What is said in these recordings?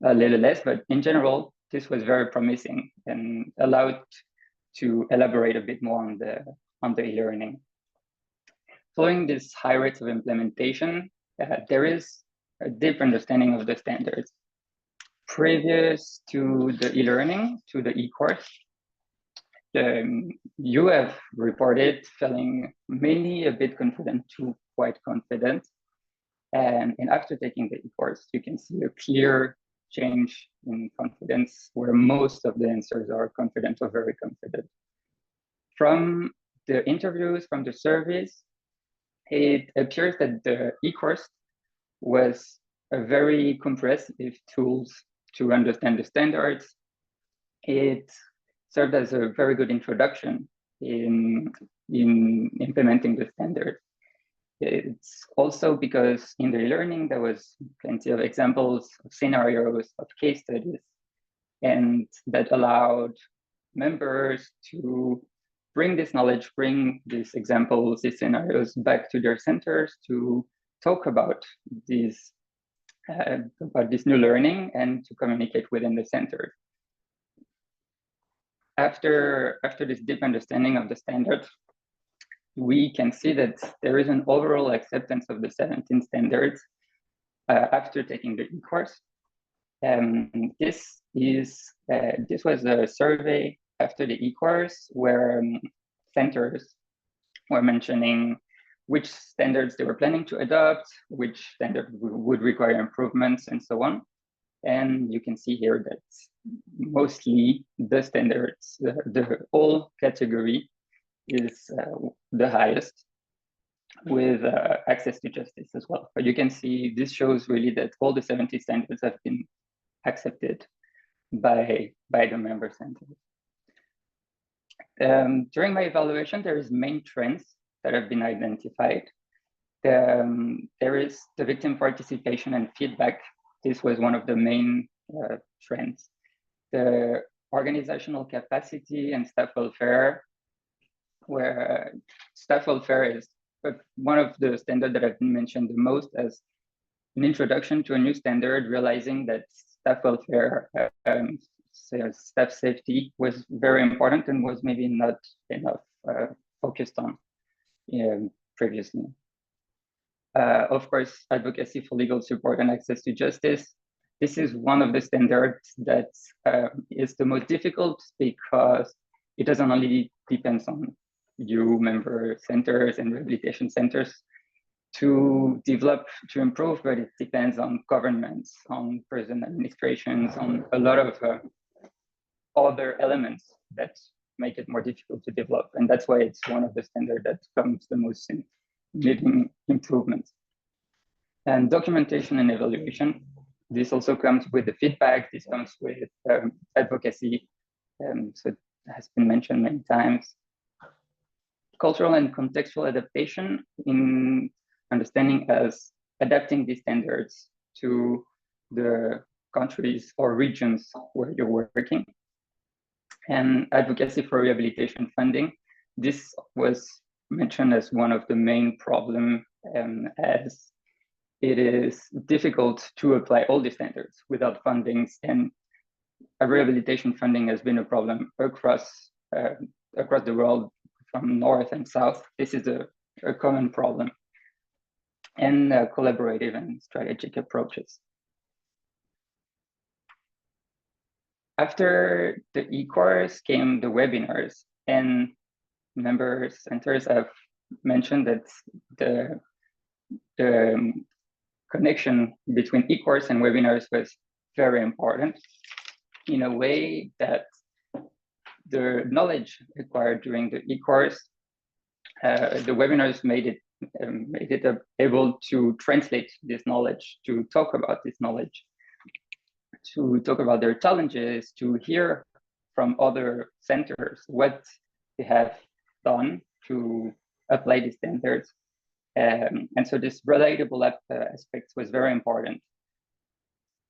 a little less, but in general, this was very promising and allowed to elaborate a bit more on the e-learning. Following these high rates of implementation, there is a deep understanding of the standards. Previous to the e-learning, to the e-course, you have reported feeling mainly a bit confident to quite confident. And after taking the e-course, you can see a clear change in confidence where most of the answers are confident or very confident. From the interviews, from the surveys, it appears that the e-course was a very comprehensive tools to understand the standards. It served as a very good introduction in implementing the standards. It's also because in the learning, there was plenty of examples of scenarios, of case studies, and that allowed members to bring this knowledge, bring these examples, these scenarios back to their centers to talk about this new learning and to communicate within the center. After this deep understanding of the standard, we can see that there is an overall acceptance of the 17 standards after taking the e-course. This was a survey after the e-course where centers were mentioning which standards they were planning to adopt, which standard would require improvements, and so on. And you can see here that mostly the standards, the whole category is the highest, with access to justice as well. But you can see this shows really that all the 70 standards have been accepted by the member centers. During my evaluation, there is main trends that have been identified. There is the victim participation and feedback. This was one of the main trends. The organizational capacity and staff welfare, where staff welfare is one of the standards that have been mentioned the most as an introduction to a new standard, realizing that staff welfare, staff safety was very important and was maybe not enough focused on previously. Of course, advocacy for legal support and access to justice. This is one of the standards that is the most difficult because it doesn't only depend on you, member centers and rehabilitation centers to develop, to improve, but it depends on governments, on prison administrations, on a lot of other elements that make it more difficult to develop. And that's why it's one of the standards that comes the most in needing improvements. And documentation and evaluation. This also comes with the feedback. This comes with advocacy. So it has been mentioned many times. Cultural and contextual adaptation in understanding as adapting these standards to the countries or regions where you're working. And advocacy for rehabilitation funding. This was mentioned as one of the main problems, as it is difficult to apply all the standards without fundings, and rehabilitation funding has been a problem across the world from north and south. This is a common problem, and collaborative and strategic approaches. After the e-course came the webinars, and member centers have mentioned that the connection between e-course and webinars was very important in a way that the knowledge acquired during the e-course, the webinars made it able to translate this knowledge, to talk about this knowledge, to talk about their challenges, to hear from other centers what they have done to apply these standards. And so this relatable aspect was very important.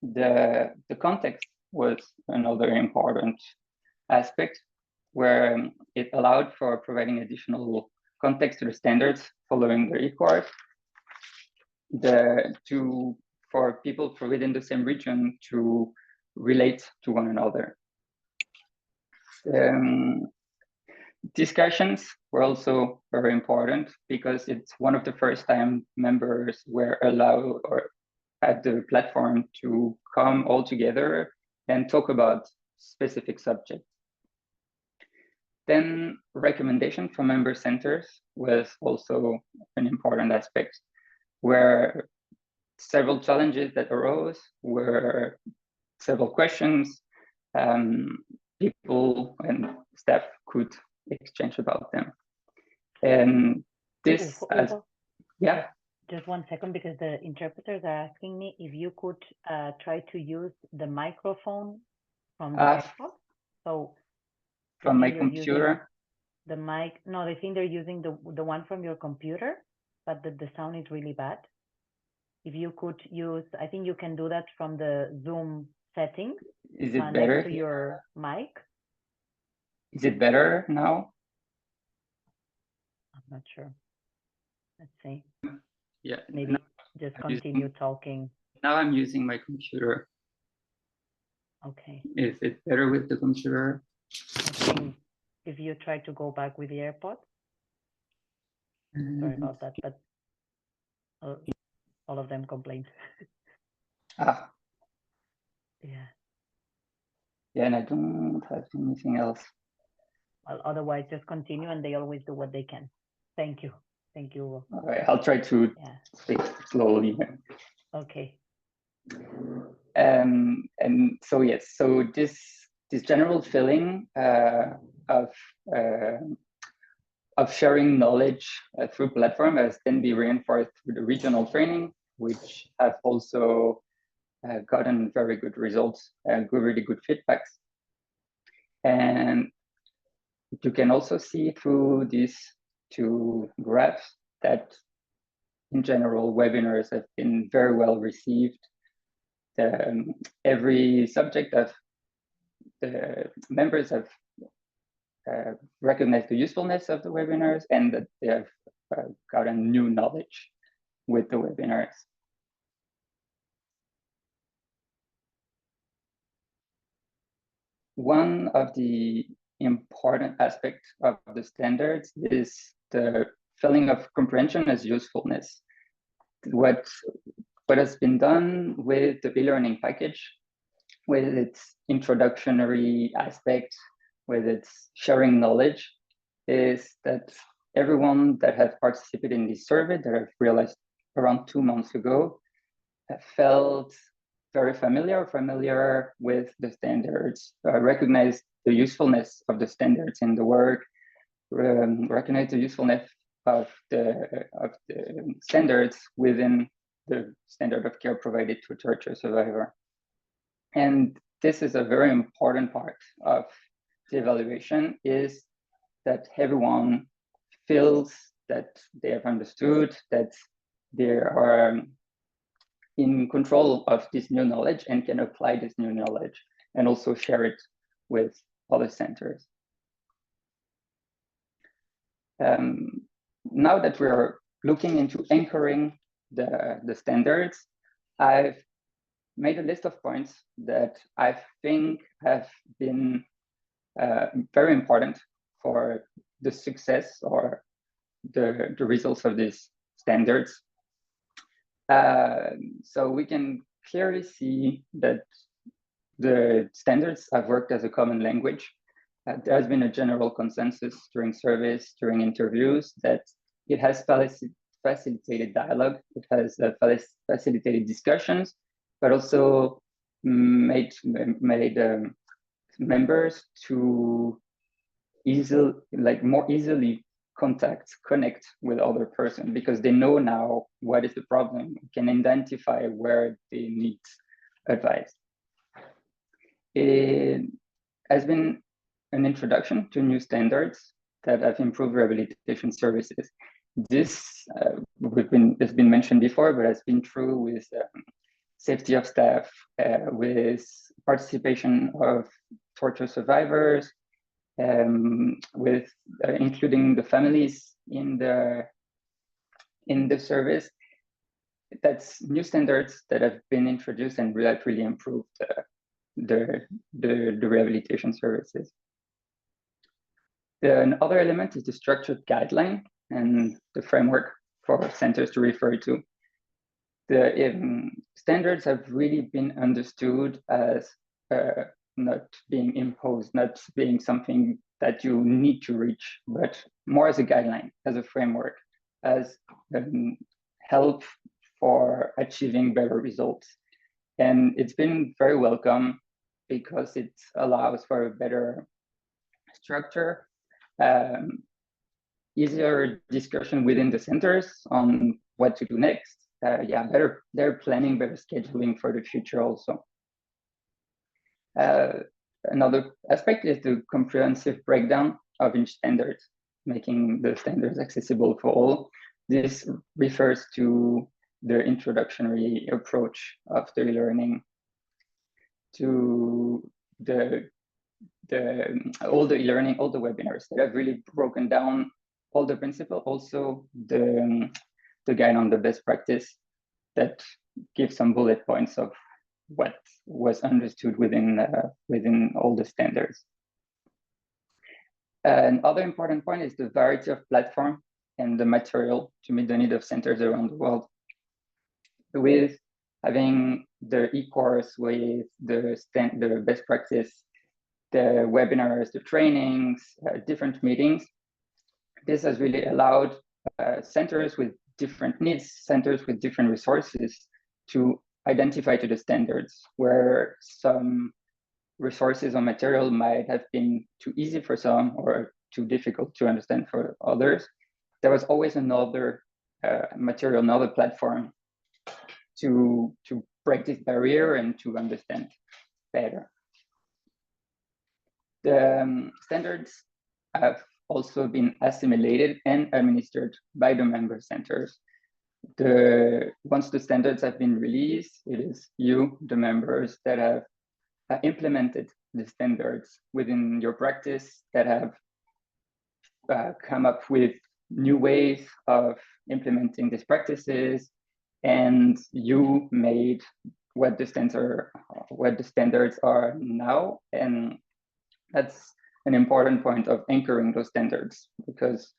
The context was another important aspect, where it allowed for providing additional context to the standards following the e-course, to for people from within the same region to relate to one another. Discussions were also very important because it's one of the first time members were allowed or had the platform to come all together and talk about specific subjects. Then recommendation from member centers was also an important aspect, where several challenges that arose were several questions people and staff could exchange about them. And this, yeah. Just 1 second, because the interpreters are asking me if you could try to use the microphone from the AirPod. So from my computer. The mic, no, they think they're using the one from your computer, but the sound is really bad. If you could use, I think you can do that from the Zoom settings. Is it better? Next to your mic. Is it better now? I'm not sure. Let's see. Yeah. Maybe just continue talking. Now I'm using my computer. Okay. Is it better with the computer? I think if you try to go back with the AirPods. Sorry about that, but all of them complained. Ah. Yeah. Yeah, and I don't have anything else. Well, otherwise, just continue, and they always do what they can. Thank you. Thank you. All right, I'll try to speak slowly. Okay. And so yes, so this general feeling of sharing knowledge through platform has then been reinforced through the regional training, which have also gotten very good results and really good feedbacks. And you can also see through these two graphs that in general, webinars have been very well received. Every subject of the members have recognized the usefulness of the webinars and that they have gotten new knowledge with the webinars. One of the important aspects of the standards is the feeling of comprehension as usefulness. What has been done with the e-learning package, with its introductory aspect, with its sharing knowledge, is that everyone that has participated in this survey that I've realized around 2 months ago felt very familiar with the standards, recognized the usefulness of the standards in the work, recognized the usefulness of the standards within the standard of care provided to a torture survivor. And this is a very important part of the evaluation, is that everyone feels that they have understood, that they are in control of this new knowledge and can apply this new knowledge and also share it with other centers. Now that we're looking into anchoring the standards, I've made a list of points that I think have been very important for the success or the results of these standards. So we can clearly see that the standards have worked as a common language. There has been a general consensus during surveys, during interviews, that it has facilitated dialogue, it has facilitated discussions, but also made members to more easily connect with other person, because they know now what is the problem, can identify where they need advice. It has been an introduction to new standards that have improved rehabilitation services. This has been mentioned before, but has been true with safety of staff, with participation of torture survivors, with including the families in the service. that's new standards that have been introduced and that really improved the rehabilitation services. Another element is the structured guideline and the framework for centers to refer to. The standards have really been understood as not being imposed, not being something that you need to reach, but more as a guideline, as a framework, as help for achieving better results. And it's been very welcome because it allows for a better structure, easier discussion within the centers on what to do next. Yeah, better planning, better scheduling for the future also. Another aspect is the comprehensive breakdown of each standard, making the standards accessible for all. This refers to the introductory approach of the e-learning to all the e-learning, all the webinars that have really broken down all the principles, also the guide on the best practice that gives some bullet points of what was understood within all the standards. Another important point is the variety of platform and the material to meet the need of centers around the world. With having the e-course, with the best practice, the webinars, the trainings, different meetings, this has really allowed centers with different needs, centers with different resources to identify to the standards, where some resources or material might have been too easy for some or too difficult to understand for others. There was always another material, another platform to break this barrier and to understand better. The standards have also been assimilated and administered by the member centers. Once the standards have been released, it is you, the members, that have implemented the standards within your practice, that have come up with new ways of implementing these practices, and you made what the standards are now. And that's an important point of anchoring those standards, because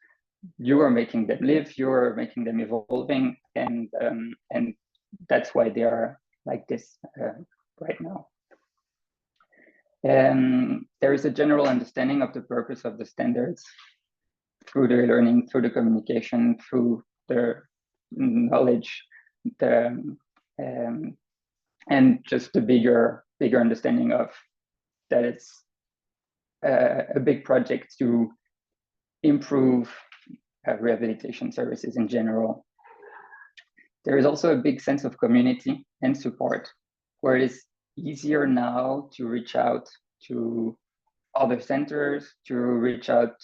you are making them live, you are making them evolving, and that's why they are like this right now. There is a general understanding of the purpose of the standards through the learning, through the communication, through the knowledge, and just the bigger understanding of that it's a big project to improve rehabilitation services in general. There is also a big sense of community and support, where it is easier now to reach out to other centers, to reach out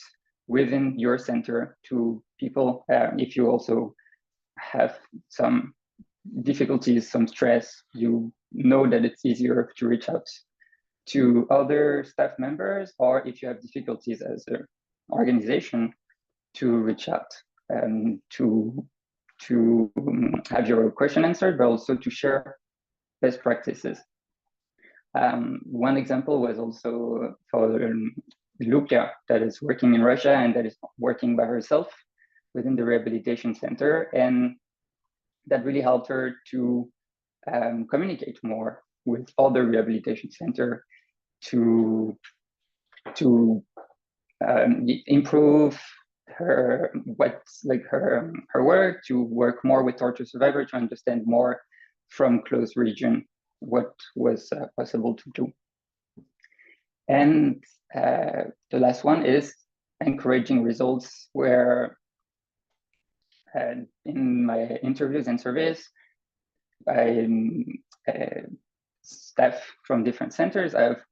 within your center to people if you also have some difficulties, some stress. You know that it's easier to reach out to other staff members, or if you have difficulties as an organization, to reach out to have your question answered, but also to share best practices. One example was also for Lucia, that is working in Russia and that is working by herself within the rehabilitation center, and that really helped her to communicate more with other rehabilitation center to improve her her work, to work more with torture survivors, to understand more from close region what was possible to do. And the last one is encouraging results, where in my interviews and surveys, staff from different centers have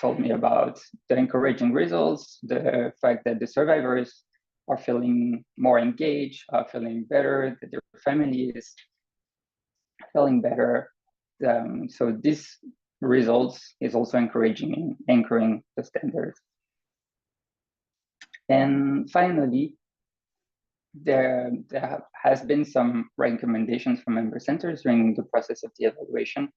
told me about the encouraging results, the fact that the survivors are feeling more engaged, are feeling better, that their family is feeling better. So this results is also encouraging in anchoring the standards. And finally, there has been some recommendations from member centers during the process of the evaluation.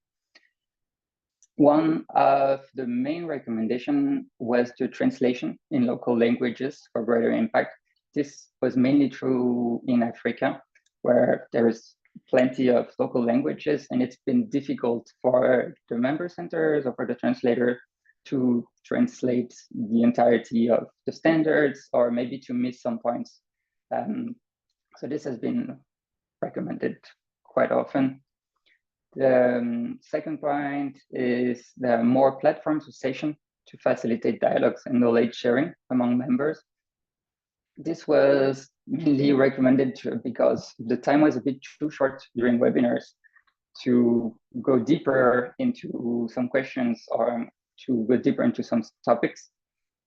One of the main recommendations was the translation in local languages for greater impact. This was mainly true in Africa, where there is plenty of local languages, and it's been difficult for the member centers or for the translator to translate the entirety of the standards, or maybe to miss some points. So this has been recommended quite often. The second point is the more platforms of session to facilitate dialogues and knowledge sharing among members. This was mainly recommended because the time was a bit too short during webinars to go deeper into some questions or to go deeper into some topics.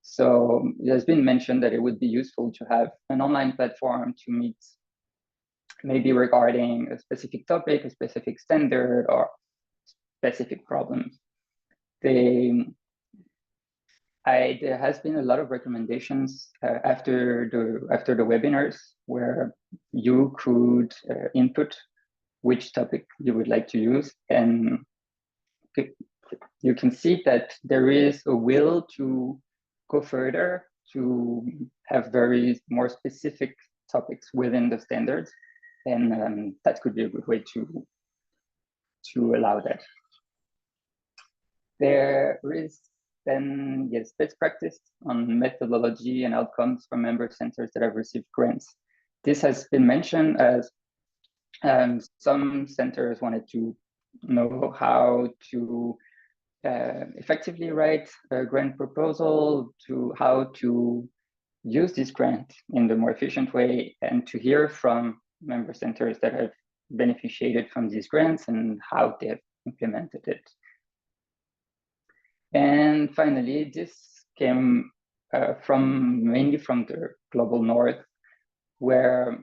So it has been mentioned that it would be useful to have an online platform to meet, maybe regarding a specific topic, a specific standard, or specific problems. There has been a lot of recommendations after the webinars where you could input which topic you would like to use, and you can see that there is a will to go further, to have very more specific topics within the standards, and that could be a good way to allow that. There is then, yes, best practice on methodology and outcomes from member centers that have received grants. This has been mentioned as some centers wanted to know how to effectively write a grant proposal, to how to use this grant in the more efficient way, and to hear from member centers that have beneficiated from these grants and how they have implemented it. And finally, this came mainly from the global north, where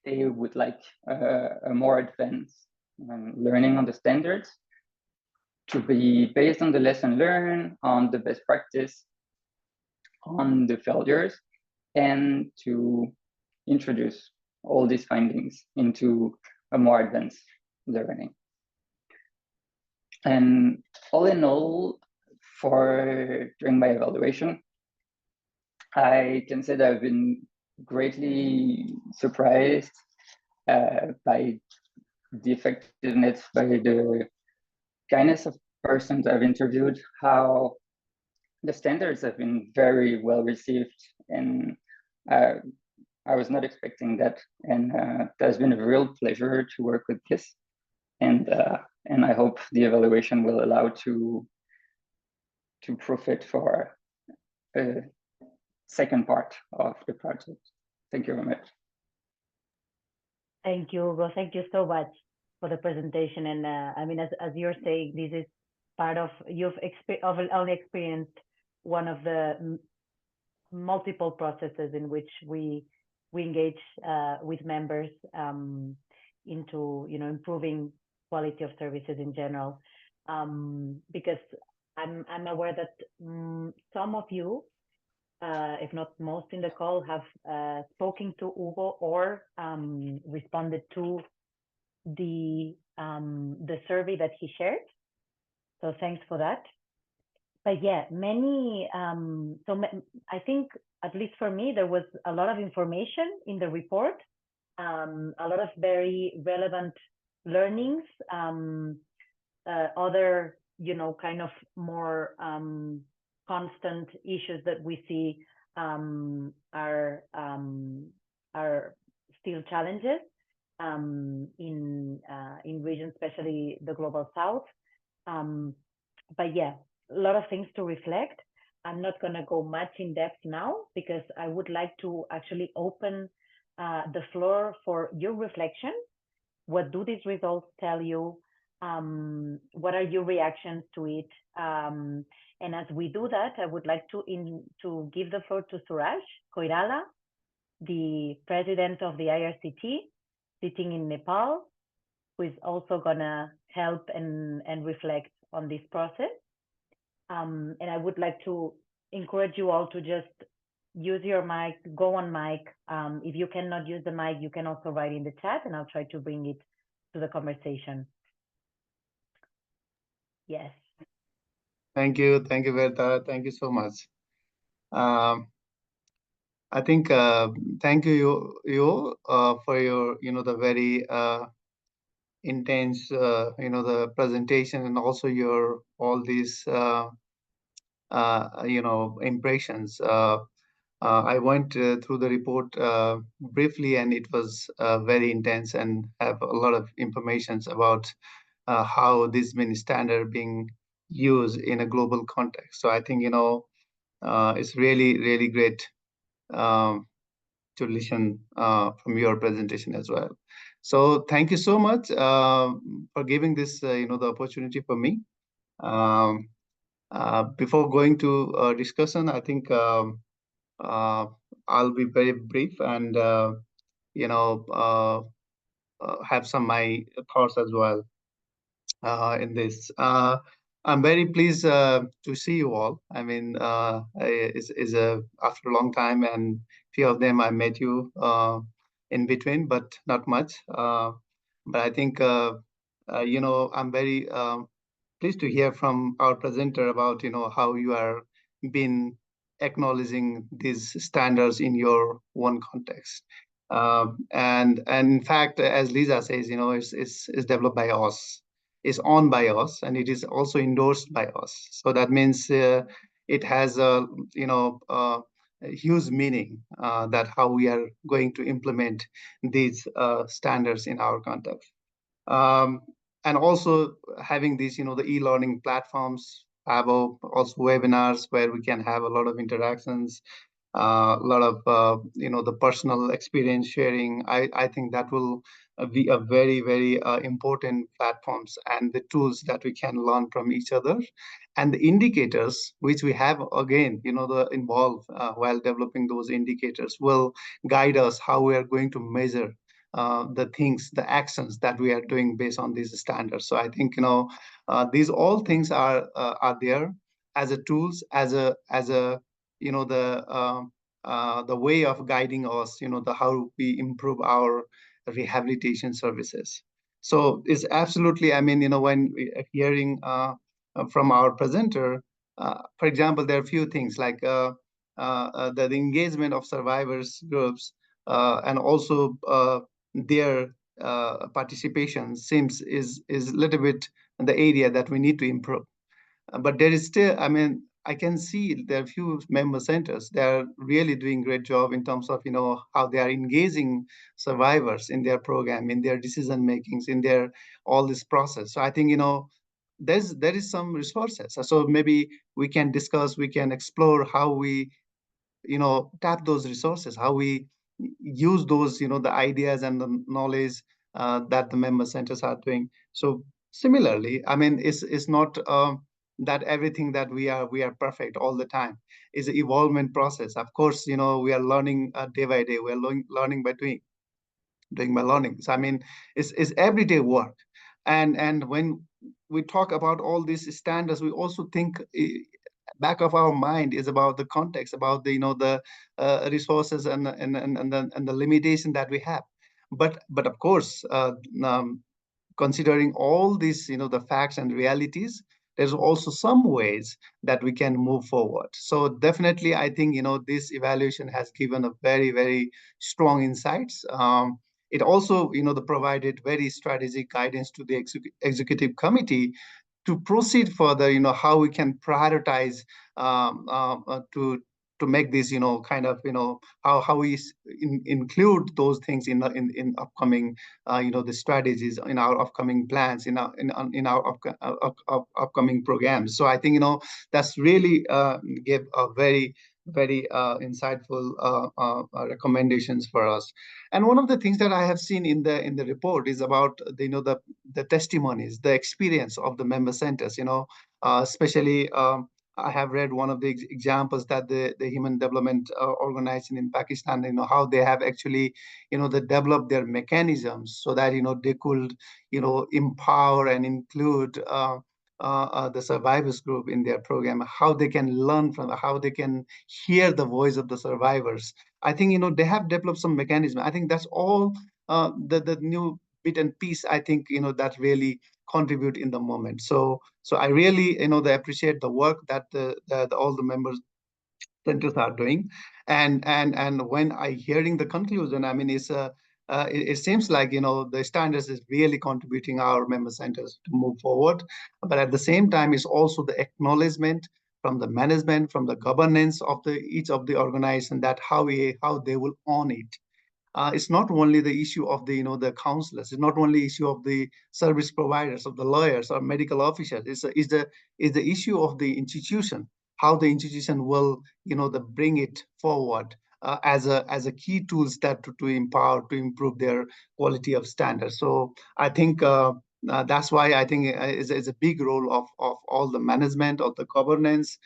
they would like a more advanced learning on the standards to be based on the lesson learned, on the best practice, on the failures, and to introduce all these findings into a more advanced learning. And all in all, during my evaluation, I can say that I've been greatly surprised by the effectiveness, by the kindness of persons I've interviewed, how the standards have been very well received, and I was not expecting that, and that's been a real pleasure to work with this, and I hope the evaluation will allow to profit for a second part of the project. Thank you very much. Thank you, Hugo. Thank you so much for the presentation. And I mean, as you're saying, this is part of, you've only experienced one of the multiple processes in which we engage with members into, you know, improving quality of services in general. Because I'm aware that some of you, if not most in the call, have spoken to Hugo or responded to the survey that he shared. So thanks for that. But yeah, I think, at least for me, there was a lot of information in the report, a lot of very relevant learnings, other, you know, kind of more constant issues that we see are still challenges in regions, especially the global south. But yeah, a lot of things to reflect. I'm not going to go much in depth now because I would like to actually open the floor for your reflection. What do these results tell you? What are your reactions to it? And as we do that, I would like to give the floor to Suraj Koirala, the president of the IRCT, sitting in Nepal, who is also going to help and reflect on this process. And I would like to encourage you all to just use your mic, go on mic. If you cannot use the mic, you can also write in the chat and I'll try to bring it to the conversation. Yes. Thank you, Berta. Thank you so much. I think thank you for your the very intense the presentation, and also your all these impressions. I went through the report briefly, and it was very intense and have a lot of informations about how this mini standard being used in a global context. So I think it's really great um, to listen from your presentation as well. So thank you so much for giving this the opportunity for me. Before going to discussion, I think I'll be very brief and have some my thoughts as well in this. I'm very pleased to see you all. I mean, is a after a long time, and few of them I met you in between, but not much. But I think I'm very pleased to hear from our presenter about how you are been acknowledging these standards in your own context. And in fact, as Lisa says, it's developed by us, is owned by us, and it is also endorsed by us. So that means it has a huge meaning that how we are going to implement these standards in our context. And also having these, the e-learning platforms, have also webinars where we can have a lot of interactions, a lot of the personal experience sharing. I think that will be a very important platforms and the tools that we can learn from each other, and the indicators which we have again the involved while developing those indicators will guide us how we are going to measure the things, the actions that we are doing based on these standards. So I think these all things are there as a tools, as a the way of guiding us, the how we improve our rehabilitation services. So it's absolutely, I mean, when we are hearing from our presenter, for example, there are a few things like the engagement of survivors groups and also their participation seems is a little bit the area that we need to improve. But there is still, I mean, I can see there are few member centers. They are really doing great job in terms of how they are engaging survivors in their program, in their decision makings, in their all this process. So I think there is some resources. So maybe we can discuss, we can explore how we tap those resources, how we use those the ideas and the knowledge that the member centers are doing. So similarly, I mean, it's not that everything that we are perfect all the time. Is an evolvement process. Of course, we are learning day by day. We're learning by doing by learning. So I mean, it's everyday work. And when we talk about all these standards, we also think back of our mind is about the context, about the resources and the limitation that we have. But of course, considering all these the facts and realities, there's also some ways that we can move forward. So definitely, I think this evaluation has given a very strong insights. It also provided very strategic guidance to the executive committee to proceed further, how we can prioritize to make this, kind of, how we include those things in upcoming, the strategies in our upcoming plans, in our upcoming programs. So I think, that's really gave a very insightful recommendations for us. And one of the things that I have seen in the report is about the testimonies, the experience of the member centers. Especially I have read one of the examples that the Human Development Organization in Pakistan, how they have actually, they developed their mechanisms so that they could, empower and include the survivors group in their program, how they can learn from, how they can hear the voice of the survivors. I think, they have developed some mechanism. I think that's all the new bit and piece, I think, that really contribute in the moment. So I really, they appreciate the work that all the members centers are doing. And when I hearing the conclusion, I mean, it seems like, the standards is really contributing our member centers to move forward. But at the same time, it's also the acknowledgement from the management, from the governance of each of the organization, that how they will own it. It's not only the issue of the counselors. It's not only issue of the service providers, of the lawyers or medical officers. It's the issue of the institution, how the institution will bring it forward as a key tools that to empower, to improve their quality of standards. So I think that's why I think is a big role of all the management, of the governance,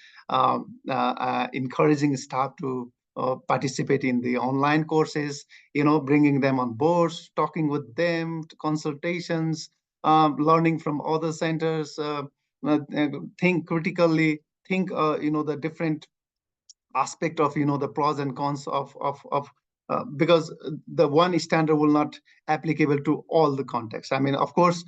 encouraging staff to participate in the online courses, bringing them on board, talking with them, consultations, learning from other centers, think critically, think, the different aspect of the pros and cons of because the one standard will not applicable to all the contexts. I mean, of course,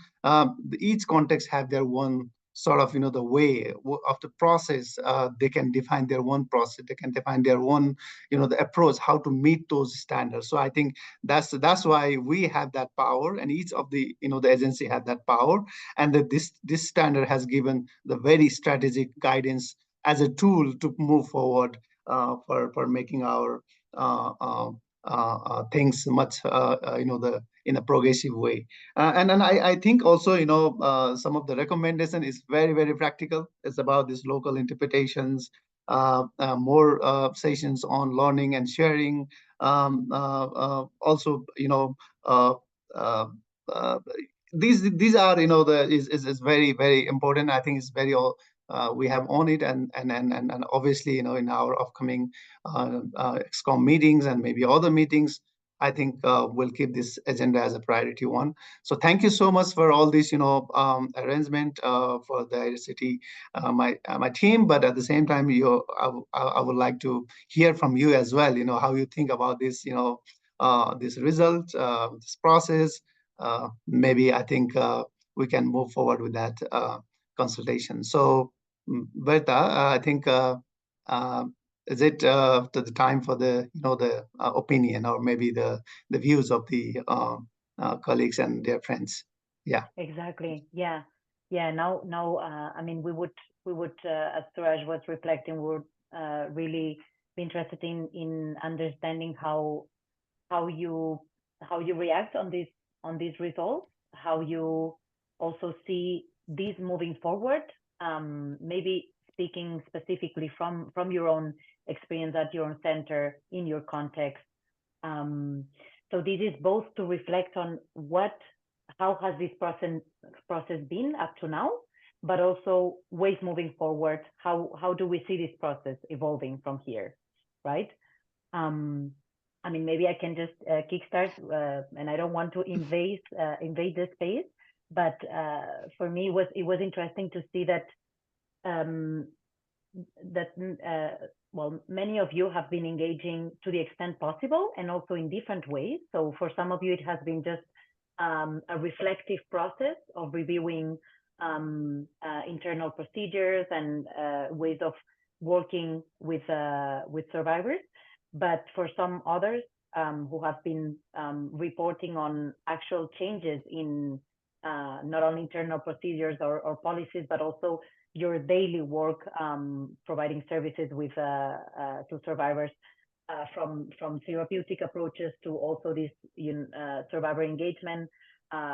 each context have their one sort of the way of the process. They can define their one process. They can define their one the approach how to meet those standards. So I think that's why we have that power, and each of the the agency have that power, and that this standard has given the very strategic guidance as a tool to move forward for making our things much in a progressive way. And then I think also some of the recommendation is very, very practical. It's about these local interpretations, more sessions on learning and sharing. Also, uh, uh, uh, these are is very, very important. I think it's very we have on it, and obviously in our upcoming XCOM meetings and maybe other meetings, I think we'll keep this agenda as a priority one. So thank you so much for all this arrangement for the IRCT, my team. But at the same time, I would like to hear from you as well. How you think about this. This result, this process. Maybe I think we can move forward with that consultation. So, Berta, I think is it the time for the the opinion, or maybe the views of the colleagues and their friends? Yeah. Exactly. Yeah. Yeah. Now, I mean, we would, as Suraj was reflecting, we would really be interested in understanding how you how you react on these results, how you also see these moving forward. Maybe speaking specifically from your own experience at your own center in your context. So this is both to reflect on how has this process been up to now, but also ways moving forward. How do we see this process evolving from here, right? I mean, maybe I can just kickstart, and I don't want to invade the space, but for me, it was interesting to see that well, many of you have been engaging to the extent possible, and also in different ways. So for some of you, it has been just a reflective process of reviewing internal procedures and ways of working with survivors. But for some others who have been reporting on actual changes in not only internal procedures or policies, but also your daily work providing services with to survivors, from therapeutic approaches to also this survivor engagement,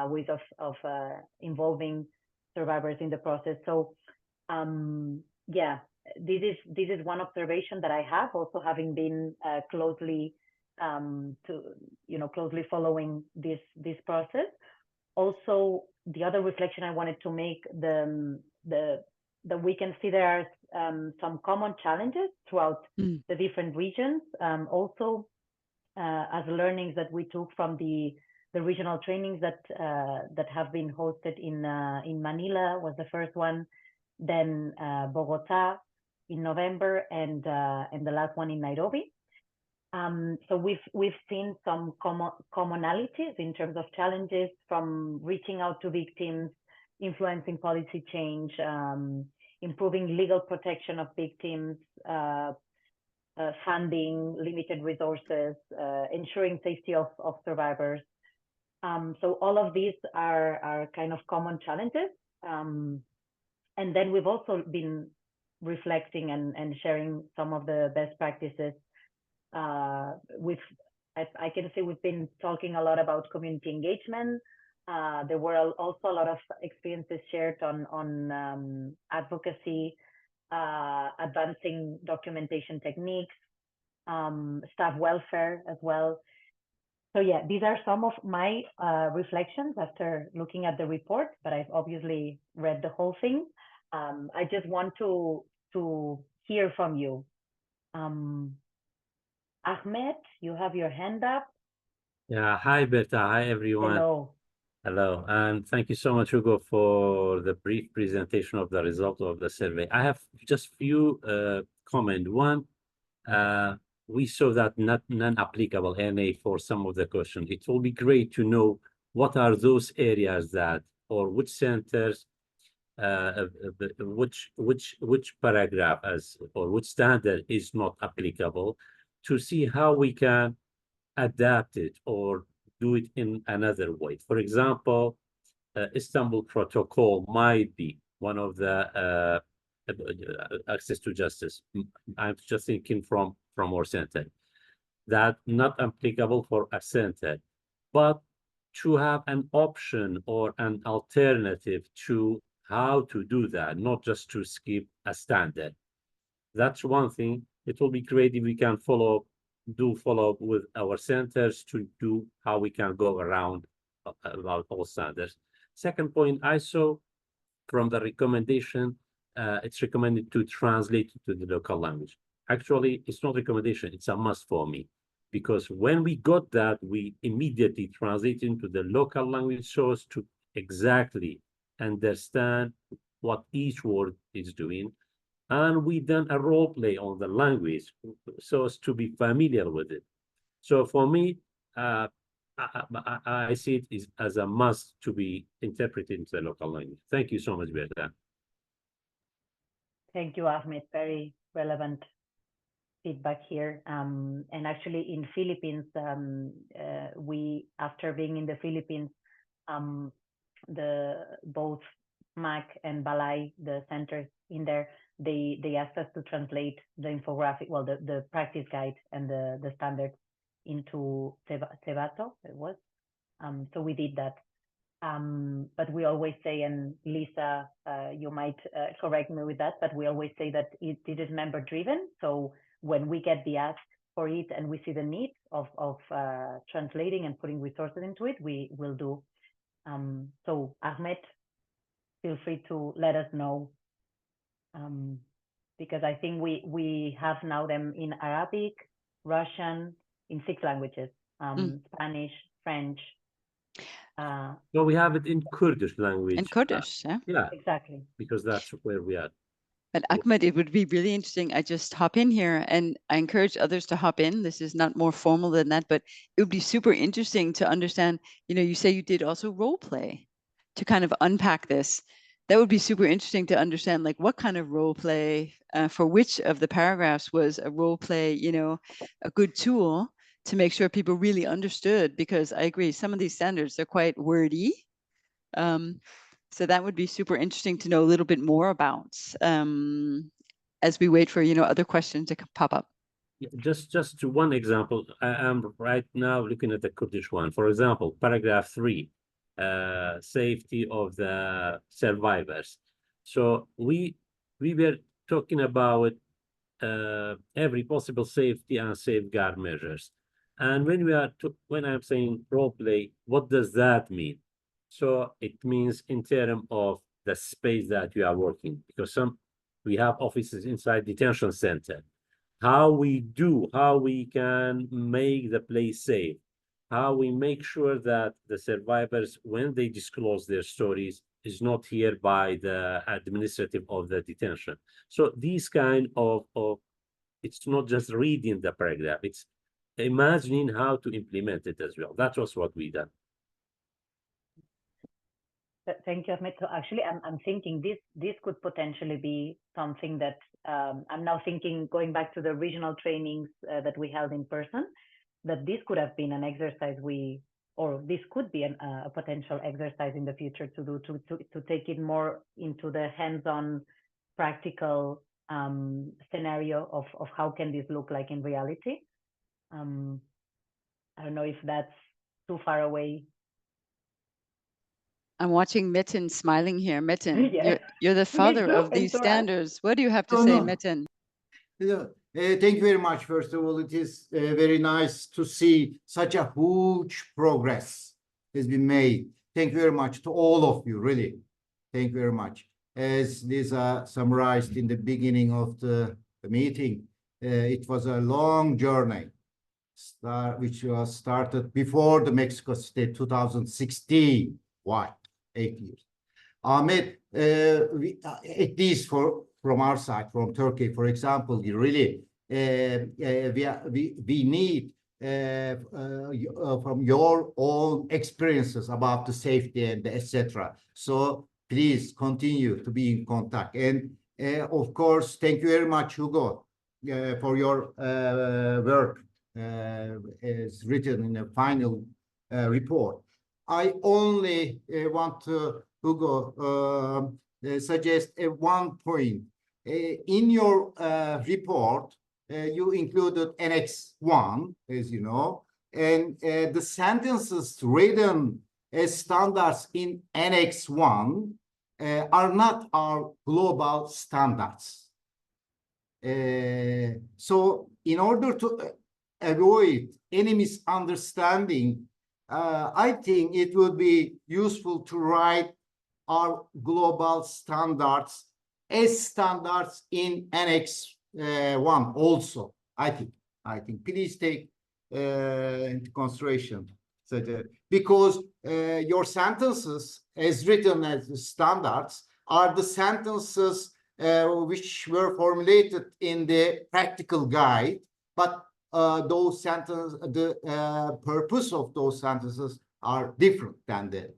ways of involving survivors in the process. So yeah, this is one observation that I have, also having been closely closely following this process. Also, the other reflection I wanted to make, that we can see there are some common challenges throughout the different regions. Also, as learnings that we took from the the regional trainings that that have been hosted in Manila was the first one, then Bogota in November, and the last one in Nairobi. So we've seen some commonalities in terms of challenges, from reaching out to victims, influencing policy change, improving legal protection of victims, funding, limited resources, ensuring safety of survivors. So all of these are kind of common challenges. And then we've also been reflecting and sharing some of the best practices. I can say we've been talking a lot about community engagement. There were also a lot of experiences shared on advocacy, advancing documentation techniques, staff welfare as well. So yeah, these are some of my reflections after looking at the report, but I've obviously read the whole thing. I just want to hear from you. Ahmed, you have your hand up. Yeah, hi Berta, hi everyone. Hello. Hello, and thank you so much, Hugo, for the brief presentation of the result of the survey. I have just few comments. One, we saw that non-applicable NA for some of the questions. It will be great to know what are those areas that, or which centers, which paragraph as, or which standard is not applicable, to see how we can adapt it or do it in another way. For example, Istanbul Protocol might be one of the access to justice. I'm just thinking from our center, that not applicable for a center, but to have an option or an alternative to how to do that, not just to skip a standard. That's one thing. It will be great if we can follow up with our centers to do how we can go around about all standards. Second point, I saw from the recommendation, it's recommended to translate to the local language. Actually, it's not a recommendation, it's a must for me, because when we got that, we immediately translate into the local language so as to exactly understand what each word is doing. And we done a role play on the language so as to be familiar with it. So for me, I see it as a must to be interpreted into the local language. Thank you so much, Berta. Thank you, Ahmed. Very relevant feedback here. And actually in Philippines, we, after being in the Philippines, both MAC and Balay, the centers in there, they asked us to translate the infographic, well, the practice guide and the standards into Cebato, it was. So we did that. But we always say, and Lisa, you might correct me with that, but we always say that it is member driven. So when we get the ask for it and we see the need of translating and putting resources into it, we will do. So Ahmed, feel free to let us know, because I think we have now them in Arabic, Russian, in 6 languages, Spanish, French. Well, we have it in Kurdish language. In Kurdish, yeah. Yeah, exactly. Because that's where we are. But Ahmed, it would be really interesting. I just hop in here, and I encourage others to hop in. This is not more formal than that, but it would be super interesting to understand, you say you did also role play to kind of unpack this. That would be super interesting to understand, like, what kind of role play for which of the paragraphs was a role play, a good tool to make sure people really understood, because I agree, some of these standards, they're quite wordy. So that would be super interesting to know a little bit more about as we wait for, other questions to pop up. Yeah, just to one example, I am right now looking at the Kurdish one. For example, paragraph 3, safety of the survivors. So we were talking about every possible safety and safeguard measures. And when I'm saying role play, what does that mean? So it means in terms of the space that you are working, because we have offices inside detention center. How we can make the place safe, how we make sure that the survivors, when they disclose their stories, is not here by the administrative of the detention. So these kind of it's not just reading the paragraph, it's imagining how to implement it as well. That was what we done. Thank you, Ahmed. So actually, I'm thinking this could potentially be something that I'm now thinking, going back to the regional trainings that we held in person, that this could have been an exercise or this could be a potential exercise in the future to do to take it more into the hands-on practical scenario of how can this look like in reality. I don't know if that's too far away. I'm watching Metin smiling here. Metin, Yeah. you're the father too, of and these so standards. What do you have to No, say, no. Metin? Thank you very much. First of all, it is very nice to see such a huge progress has been made. Thank you very much to all of you, really. Thank you very much. As these are summarized in the beginning of the meeting, it was a long journey, which was started before the Mexico State 2016. Why? 8 years. Ahmet, at least from our side, from Turkey, for example, really, we need from your own experiences about the safety and etc. So please continue to be in contact. And of course, thank you very much, Hugo, for your work as written in the final report. I only want to, Hugo, suggest one point. In your report, you included Annex 1, as you know, and the sentences written as standards in Annex 1 are not our global standards. So in order to avoid any misunderstanding, I think it would be useful to write our global standards as standards in Annex 1 also. I think please take into consideration because your sentences as written as standards are the sentences which were formulated in the practical guide, but those sentences, the purpose of those sentences are different than the.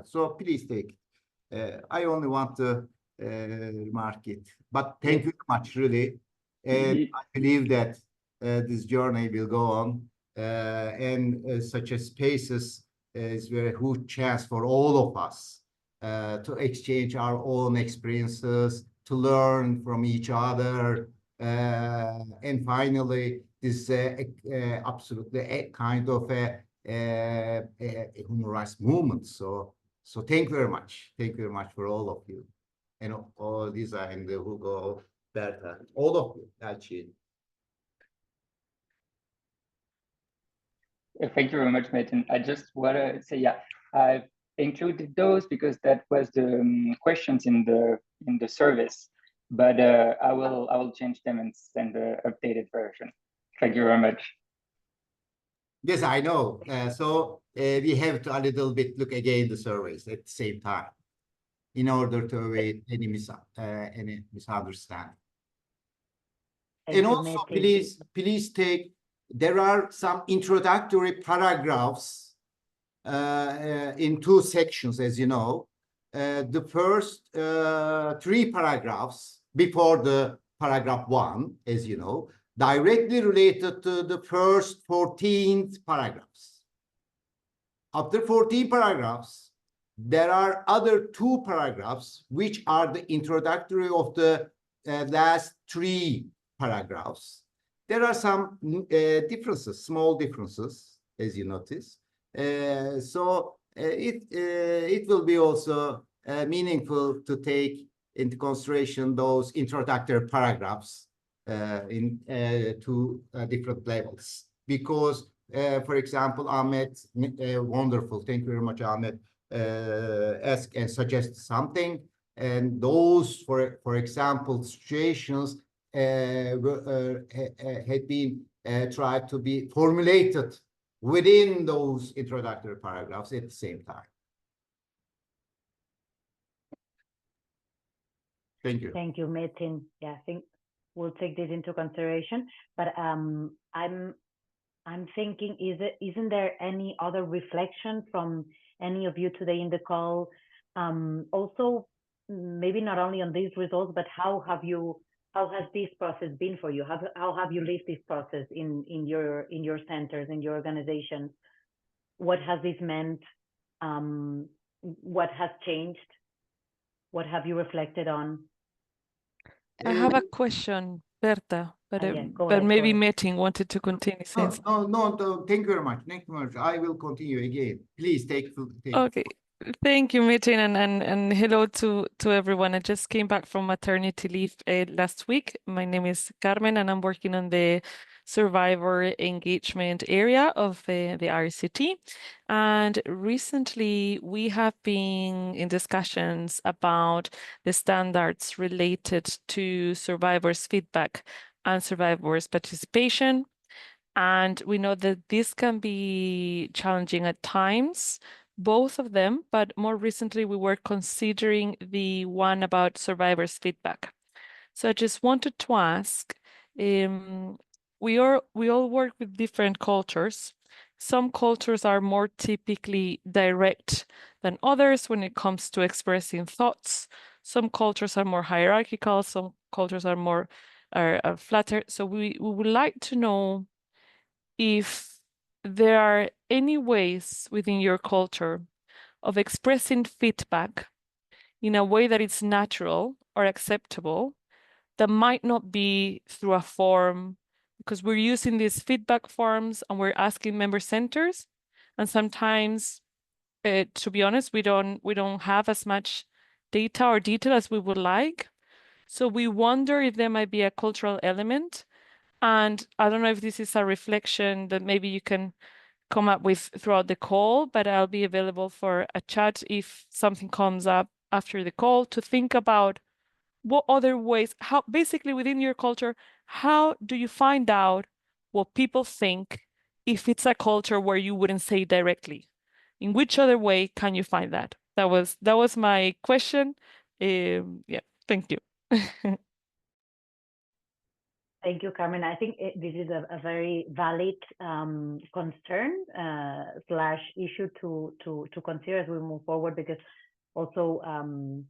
So please take. I only want to remark it, but thank you very much, really. And I believe that this journey will go on, and such a spaces is very huge chance for all of us to exchange our own experiences, to learn from each other, and finally, this absolutely a kind of a human rights movement. So thank you very much. Thank you very much for all of you, and all Lisa and Hugo, Berta, all of you, Elchin. Thank you very much, Metin. I just want to say, yeah, I've included those because that was the questions in the service, but I will change them and send the updated version. Thank you very much. Yes, I know. So we have to a little bit look again the surveys at the same time in order to avoid any misunderstanding. And also, please take, there are some introductory paragraphs in 2 sections, as you know. The first 3 paragraphs before the paragraph 1, as you know, directly related to the first 14 paragraphs. After 14 paragraphs, there are other 2 paragraphs, which are the introductory of the last 3 paragraphs. There are some differences, small differences, as you notice. So it will be also meaningful to take into consideration those introductory paragraphs in 2 different levels. Because, for example, Ahmed, wonderful, thank you very much, Ahmed, ask and suggest something. And those, for example, situations had been tried to be formulated within those introductory paragraphs at the same time. Thank you. Thank you, Metin. Yeah, I think we'll take this into consideration. But I'm thinking, isn't there any other reflection from any of you today in the call? Also, maybe not only on these results, but how has this process been for you? How have you lived this process in your centers, in your organization? What has this meant? What has changed? What have you reflected on? I have a question, Berta, but, Yeah, go but ahead, maybe go ahead. Metin wanted to continue since. No, thank you very much. Thank you very much. I will continue again. Please take. Okay, thank you, Metin, and hello to everyone. I just came back from maternity leave last week. My name is Carmen, and I'm working on the survivor engagement area of the IRCT. And recently, we have been in discussions about the standards related to survivors' feedback and survivors' participation. And we know that this can be challenging at times, both of them, but more recently we were considering the one about survivors' feedback. So I just wanted to ask, we all work with different cultures. Some cultures are more typically direct than others when it comes to expressing thoughts. Some cultures are more hierarchical, some cultures are more flatter. So we would like to know if there are any ways within your culture of expressing feedback in a way that it's natural or acceptable, that might not be through a form, because we're using these feedback forms and we're asking member centers, and sometimes, to be honest, we don't have as much data or detail as we would like. So we wonder if there might be a cultural element. And I don't know if this is a reflection that maybe you can come up with throughout the call, but I'll be available for a chat if something comes up after the call, to think about what other ways, how basically within your culture, how do you find out what people think if it's a culture where you wouldn't say directly? In which other way can you find that? That was my question. Yeah, thank you. Thank you, Carmen. I think this is a very valid concern / issue to consider as we move forward, because also,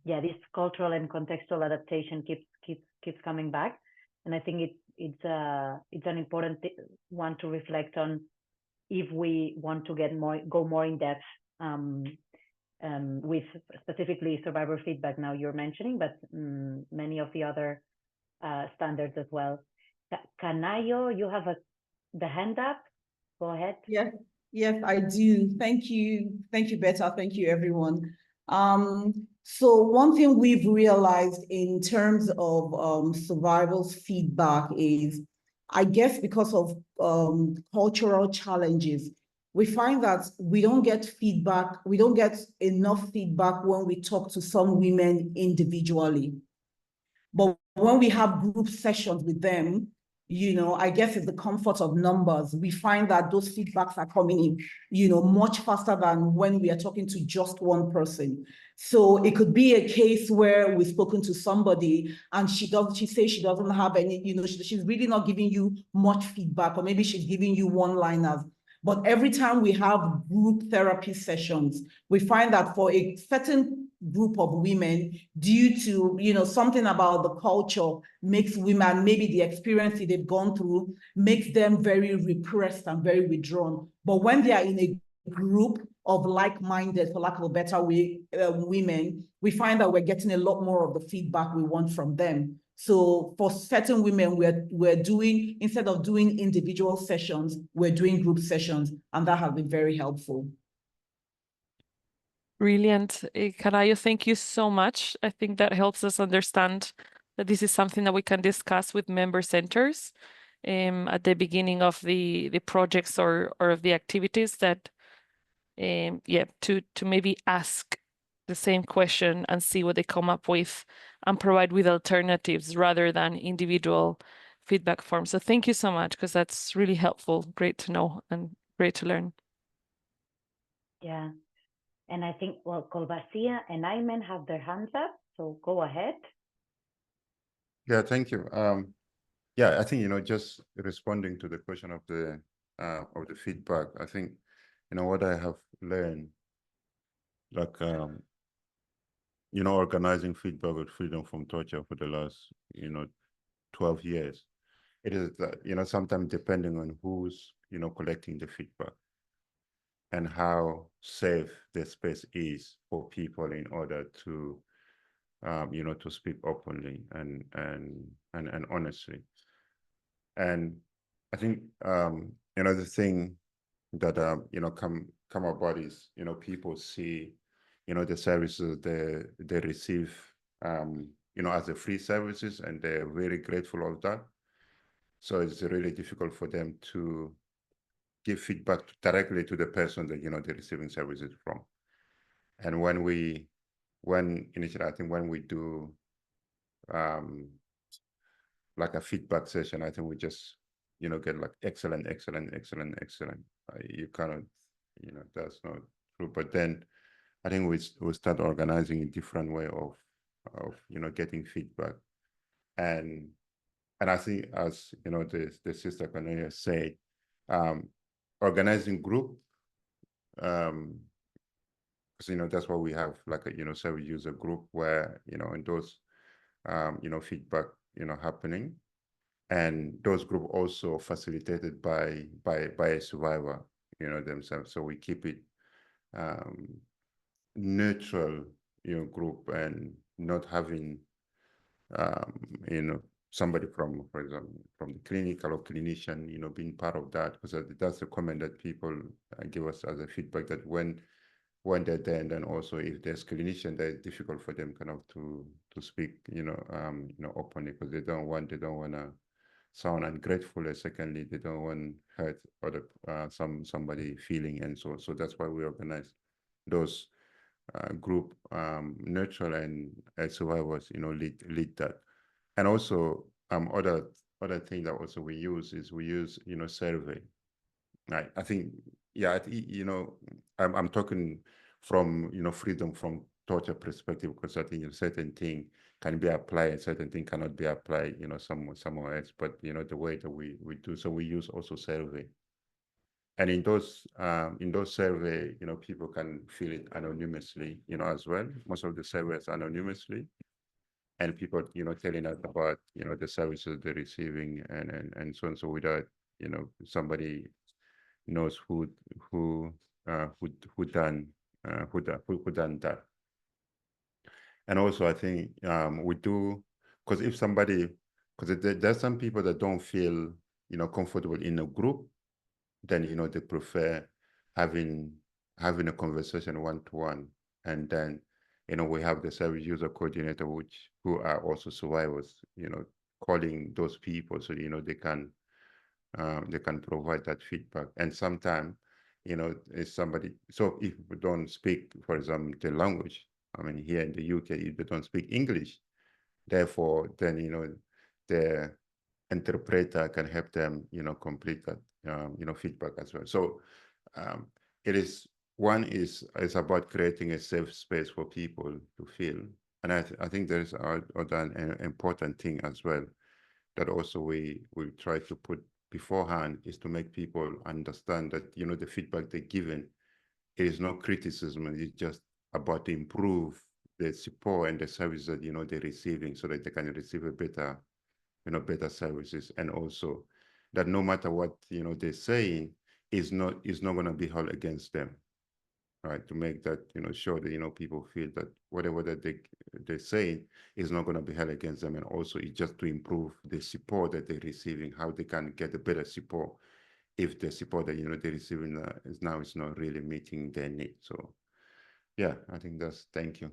yeah, this cultural and contextual adaptation keeps coming back, and I think it's an important one to reflect on if we want to go more in depth with specifically survivor feedback. Now you're mentioning, but many of the other standards as well. Canayo, you have the hand up. Go ahead. Yes, I do. Thank you, Berta. Thank you, everyone. So one thing we've realized in terms of survivors' feedback is, I guess because of cultural challenges, we find that we don't get feedback. We don't get enough feedback when we talk to some women individually. But when we have group sessions with them, I guess it's the comfort of numbers. We find that those feedbacks are coming in, much faster than when we are talking to just one person. So it could be a case where we've spoken to somebody and she says she doesn't have any, she's really not giving you much feedback, or maybe she's giving you one-liners. But every time we have group therapy sessions, we find that for a certain group of women, due to something about the culture, makes women, maybe the experience they've gone through, makes them very repressed and very withdrawn. But when they are in a group of like-minded, for lack of a better way, women, we find that we're getting a lot more of the feedback we want from them. So for certain women, we're doing, instead of doing individual sessions, we're doing group sessions, and that has been very helpful. Brilliant. Canayo, thank you so much. I think that helps us understand that this is something that we can discuss with member centers at the beginning of the projects or of the activities, that to maybe ask the same question and see what they come up with and provide with alternatives rather than individual feedback forms. So thank you so much, because that's really helpful. Great to know. And great to learn. Yeah. And I think, well, Colbasia and Ayman have their hands up, so go ahead. Yeah, thank you. Yeah, I think, just responding to the question of the feedback, I think, what I have learned, like, organizing feedback with Freedom from Torture for the last, 12 years, it is that, sometimes depending on who's, collecting the feedback and how safe the space is for people in order to, to speak openly and honestly. And I think, the thing that, come about is, people see, the services they receive, as a free services, and they're very grateful of that. So it's really difficult for them to give feedback directly to the person that, they're receiving services from. And initially, I think when we do, like a feedback session, I think we just, get like excellent. You cannot, that's not true. But then I think we start organizing a different way of getting feedback. And I think, as the sister Cornelia said, organizing group, because that's why we have like a service user group where in those feedback happening, and those group also facilitated by a survivor themselves. So we keep it neutral group, and not having somebody from, for example, from the clinical or clinician being part of that, because that's the comment that people give us as a feedback, that when they're there, and then also if there's clinician, that it's difficult for them kind of to speak openly, because they don't want to sound ungrateful, and secondly they don't want to hurt other somebody feeling. And so that's why we organize those group, neutral and survivors lead that. And also other thing that also we use survey. Right. I think, yeah, I'm talking from freedom from torture perspective, because I think certain thing can be applied, certain thing cannot be applied somewhere else. But the way that we do, so we use also survey. And in those survey, people can fill it anonymously, as well. Most of the surveys anonymously, and people telling us about the services they're receiving, and so on. So without somebody knows who done that. And also I think we do, because if somebody, because there's some people that don't feel comfortable in a group, then they prefer having a conversation one-to-one. And then we have the service user coordinator, who are also survivors, calling those people, so they can provide that feedback. And sometimes if somebody, so if we don't speak, for example, the language, I mean, here in the UK, if they don't speak English, therefore then the interpreter can help them complete that feedback as well. So it is about creating a safe space for people to feel. And I think there's an important thing as well that also we try to put beforehand, is to make people understand that the feedback they're given is no criticism, and it's just about to improve the support and the service that they're receiving, so that they can receive a better services. And also that no matter what they're saying is not going to be held against them, right? To make that sure that people feel that whatever that they're saying is not going to be held against them. And also it's just to improve the support that they're receiving, how they can get a better support if the support that they're receiving is not really meeting their needs. So yeah, I think that's, thank you.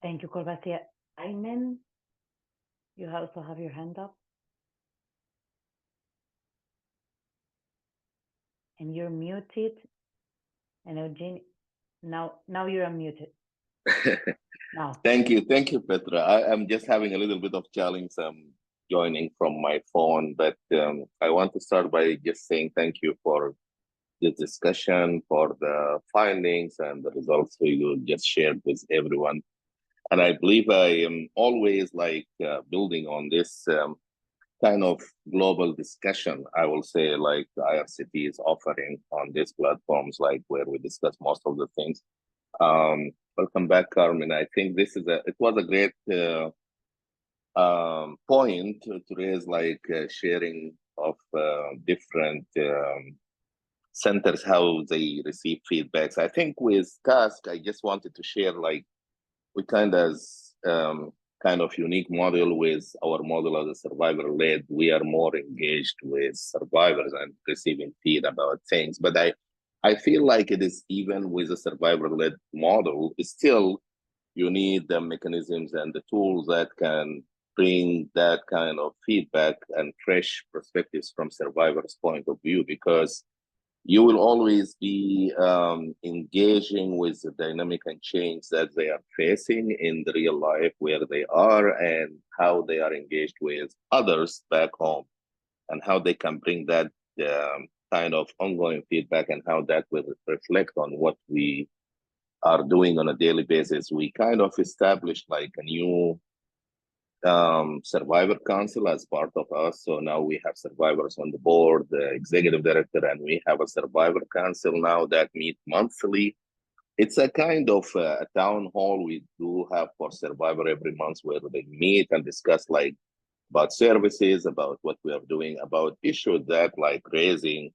Thank you, Colbasia. Ayman, you also have your hand up. And you're muted. And Eugene, now you're unmuted. Now. Thank you, Petra. I'm just having a little bit of challenge joining from my phone, but I want to start by just saying thank you for this discussion, for the findings and the results you just shared with everyone. And I believe I am always like building on this kind of global discussion, I will say, like the IRCT is offering on these platforms, like where we discuss most of the things. Welcome back, Carmen. I think this is it was a great point to raise, like sharing of different centers, how they receive feedbacks. I think with task, I just wanted to share, like we kind of unique model with our model as a survivor-led. We are more engaged with survivors and receiving feed about things. But I feel like it is, even with a survivor-led model, still you need the mechanisms and the tools that can bring that kind of feedback and fresh perspectives from survivors' point of view, because you will always be engaging with the dynamic and change that they are facing in the real life where they are, and how they are engaged with others back home, and how they can bring that kind of ongoing feedback, and how that will reflect on what we are doing on a daily basis. We kind of established like a new survivor council as part of us. So now we have survivors on the board, the executive director, and we have a survivor council now that meet monthly. It's a kind of a town hall we do have for survivor every month, where they meet and discuss like about services, about what we are doing, about issues that like raising,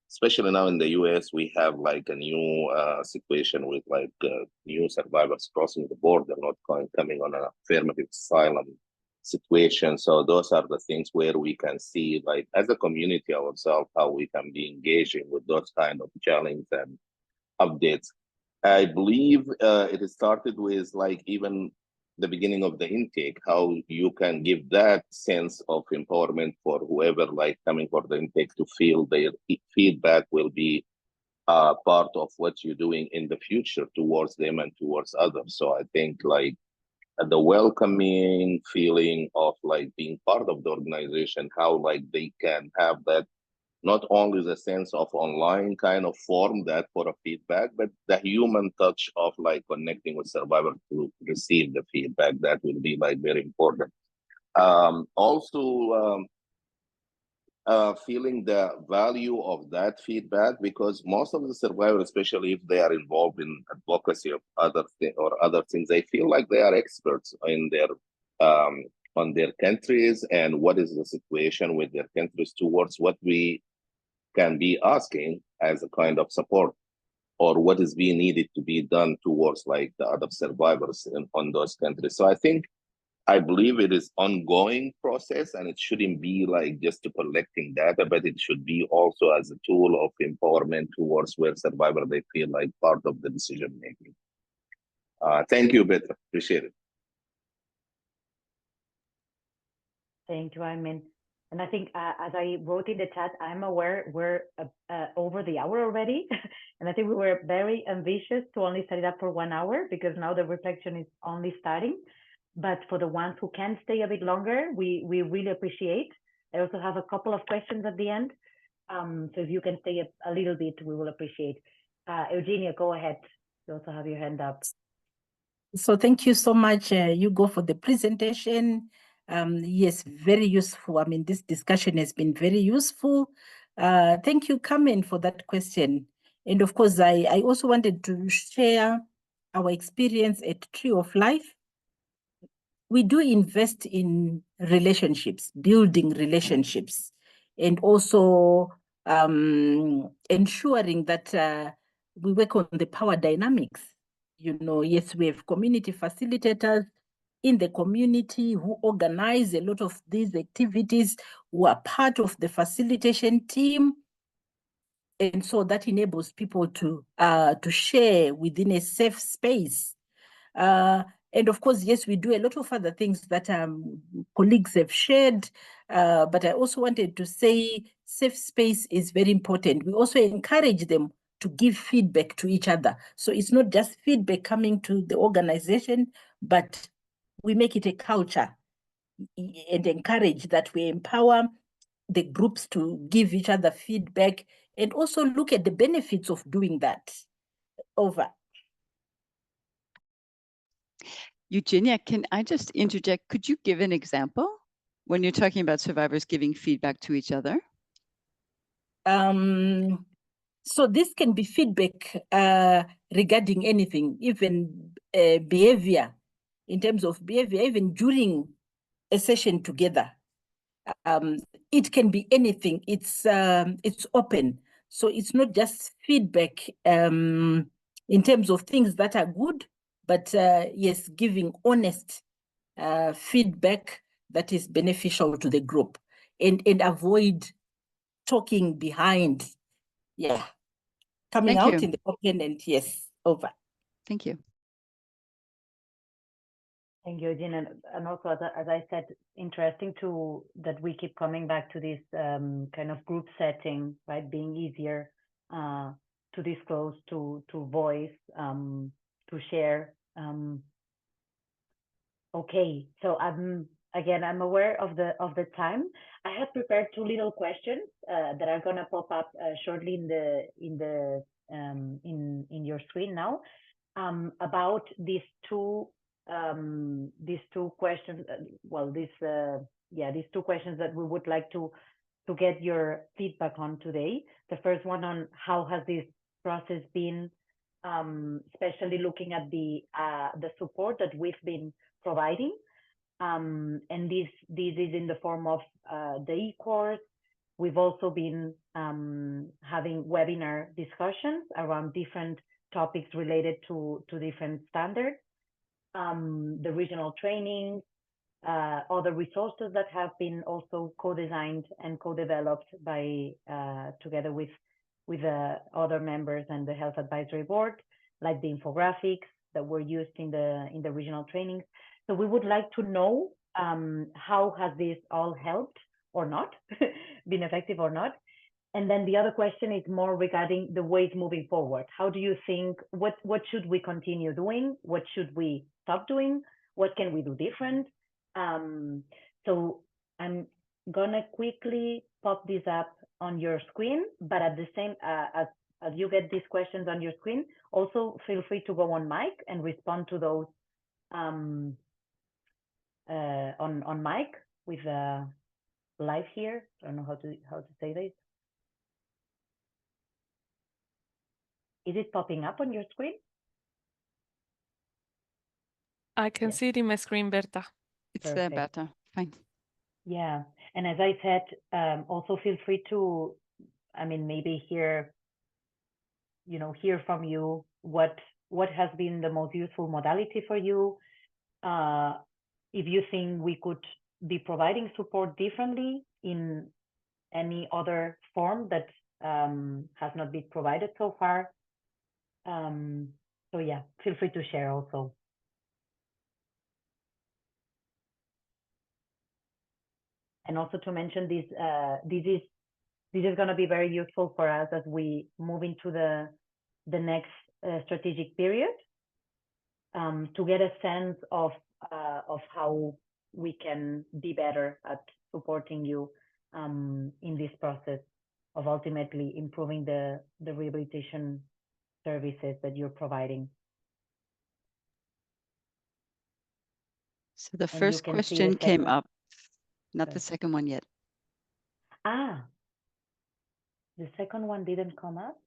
especially now in the US, we have like a new situation with like new survivors crossing the border, not coming on an affirmative asylum situation. So those are the things where we can see, like as a community ourselves, how we can be engaging with those kind of challenges and updates. I believe it started with like even the beginning of the intake, how you can give that sense of empowerment for whoever like coming for the intake to feel their feedback will be part of what you're doing in the future towards them and towards others. So I think like the welcoming feeling of like being part of the organization, how like they can have that, not only the sense of online kind of form that for a feedback, but the human touch of like connecting with survivors to receive the feedback. That will be like very important. Also, feeling the value of that feedback, because most of the survivors, especially if they are involved in advocacy of other things, they feel like they are experts in their on their countries and what is the situation with their countries towards what we can be asking as a kind of support, or what is being needed to be done towards like the other survivors on those countries. So I believe it is ongoing process, and it shouldn't be like just collecting data, but it should be also as a tool of empowerment towards where survivors they feel like part of the decision making. Thank you, Petra. Appreciate it. Thank you, Ayman. And I think, as I wrote in the chat, I'm aware we're over the hour already. And I think we were very ambitious to only set it up for 1 hour, because now the reflection is only starting. But for the ones who can stay a bit longer, we really appreciate. I also have a couple of questions at the end. So if you can stay a little bit, we will appreciate. Eugenia, go ahead. You also have your hand up. So thank you so much, Hugo, for the presentation. Yes, very useful. I mean, this discussion has been very useful. Thank you, Carmen, for that question. And of course, I also wanted to share our experience at Tree of Life. We do invest in relationships, building relationships, and also ensuring that we work on the power dynamics. You know, yes, we have community facilitators in the community who organize a lot of these activities, who are part of the facilitation team. And so that enables people to share within a safe space. And of course, yes, we do a lot of other things that colleagues have shared, but I also wanted to say safe space is very important. We also encourage them to give feedback to each other. So it's not just feedback coming to the organization, but we make it a culture and encourage that we empower the groups to give each other feedback and also look at the benefits of doing that. Over. Eugenia, can I just interject? Could you give an example when you're talking about survivors giving feedback to each other? So this can be feedback regarding anything, even behavior, in terms of behavior, even during a session together. It can be anything. It's open. So it's not just feedback in terms of things that are good, but yes, giving honest feedback that is beneficial to the group, and avoid talking behind. Yeah, coming Thank out you. in the open, and yes, over. Thank you. Thank you, Eugene. And also, as I said, interesting that we keep coming back to this kind of group setting, right? Being easier to disclose, to voice, to share. Okay, so I'm aware of the time. I have prepared two little questions that are gonna pop up shortly in your screen now, about these two questions. These two questions that we would like to get your feedback on today. The first one on how has this process been, especially looking at the support that we've been providing, and this is in the form of the e-course. We've also been having webinar discussions around different topics related to different standards, the regional training, other resources that have been also co-designed and co-developed by together with other members and the Health Advisory Board, like the infographics that were used in the regional trainings. So we would like to know how has this all helped or not, been effective or not. And then the other question is more regarding the ways moving forward. How do you think, what should we continue doing? What should we stop doing? What can we do different? So I'm gonna quickly pop this up on your screen, but at the same, as you get these questions on your screen, also feel free to go on mic and respond to those on mic with live here. I don't know how to say this. Is it popping up on your screen? I can Yes. see it in my screen, Berta. It's there, Perfect. Berta. Fine. Yeah, and as I said, also feel free to, maybe hear from you what has been the most useful modality for you. If you think we could be providing support differently in any other form that has not been provided so far. So yeah, feel free to share also. And also to mention this, this is going to be very useful for us as we move into the next strategic period, to get a sense of how we can be better at supporting you in this process of ultimately improving the rehabilitation services that you're providing. So the first question came up, not the second one yet. Ah, the second one didn't come up?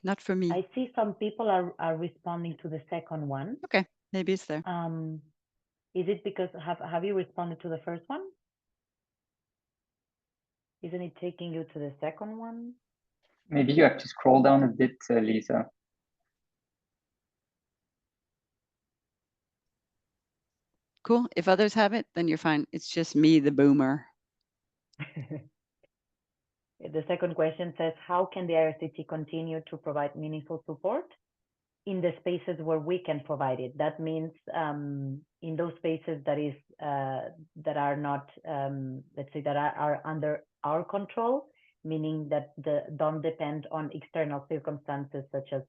Not for me. I see some people are responding to the second one. Okay, maybe it's there. Is it because have you responded to the first one? Isn't it taking you to the second one? Maybe you have to scroll down a bit, Lisa. Cool. If others have it, then you're fine. It's just me, the boomer. The second question says, how can the IRCT continue to provide meaningful support in the spaces where we can provide it? That means in those spaces that are not, let's say, that are under our control, meaning that don't depend on external circumstances such as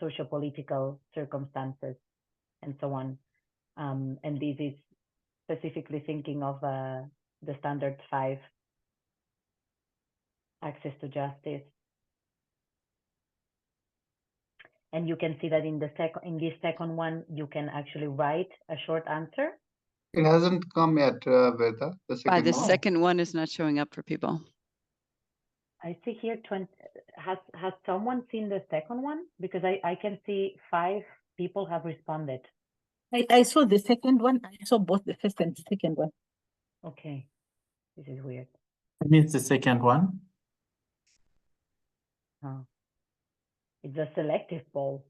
socio-political circumstances and so on. And this is specifically thinking of the standard 5, access to justice. And you can see that in this second one, you can actually write a short answer. It hasn't come yet, Bertha, the second The one. second one is not showing up for people. I see here 20. Has someone seen the second one? Because I can see 5 people have responded. I saw the second one. I saw both the first and second one. Okay, this is weird. I missed the second one. Oh. It's a selective poll.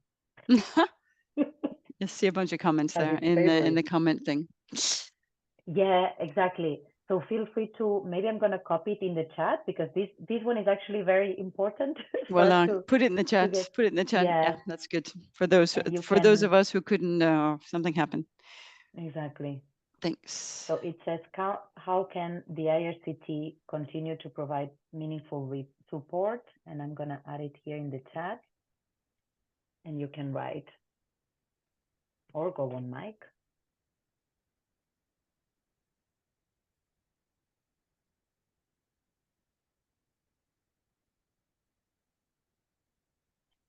You see a bunch of comments Has there its in the favorites. comment thing. Yeah, exactly. So feel free to, maybe I'm gonna copy it in the chat because this one is actually very important. for Well us done. Put it in the chat. get- Put it in the chat. yeah. Yeah, that's good. For those And you those can- of us who couldn't something happened. Exactly. Thanks. So it says, how can the IRCT continue to provide meaningful support? And I'm gonna add it here in the chat. And you can write or go on mic.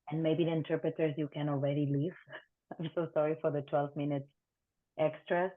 And maybe the interpreters, you can already leave. I'm so sorry for the 12 minutes extra.